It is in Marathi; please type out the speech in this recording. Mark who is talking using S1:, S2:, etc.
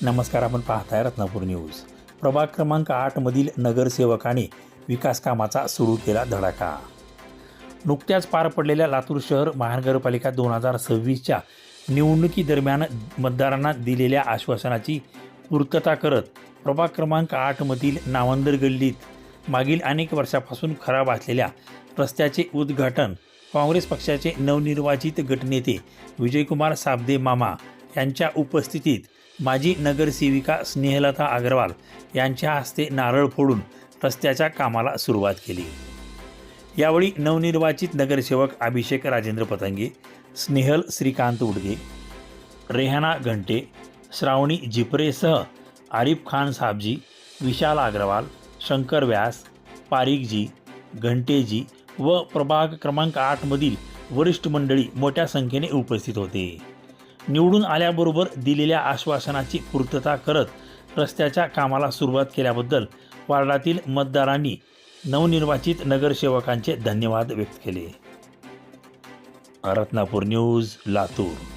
S1: नमस्कार, आपण पाहताय रत्नापूर न्यूज। प्रभाग क्रमांक 8 मधील नगरसेवकाने विकास कामाचा सुरू केला धडाका। नुकत्याच पार पडलेल्या लातूर शहर महानगरपालिका 2026च्या निवडणुकीदरम्यान मतदारांना दिलेल्या आश्वासनाची पूर्तता करत प्रभाग क्रमांक 8 मधील नावंदर गल्लीत मागील अनेक वर्षापासून खराब असलेल्या रस्त्याचे उद्घाटन काँग्रेस पक्षाचे नवनिर्वाचित गटनेते विजयकुमार साबदे मामा यांच्या उपस्थितीत माजी नगरसेविका स्नेहलता अग्रवाल यांच्या हस्ते नारळ फोडून रस्त्याच्या कामाला सुरुवात केली। यावेळी नवनिर्वाचित नगरसेवक अभिषेक राजेंद्र पतंगे, स्नेहल श्रीकांत उडगे, रेहाना घंटे, श्रावणी जिपरेसह आरिफ खान साबजी, विशाल अग्रवाल, शंकर व्यास, पारिकजी, घंटेजी व प्रभाग क्रमांक 8 मधील वरिष्ठ मंडळी मोठ्या संख्येने उपस्थित होते। निवडून आल्याबरोबर दिलेल्या आश्वासनाची पूर्तता करत रस्त्याच्या कामाला सुरुवात केल्याबद्दल वार्डातील मतदारांनी नवनिर्वाचित नगरसेवकांचे धन्यवाद व्यक्त केले। रत्नापूर न्यूज, लातूर।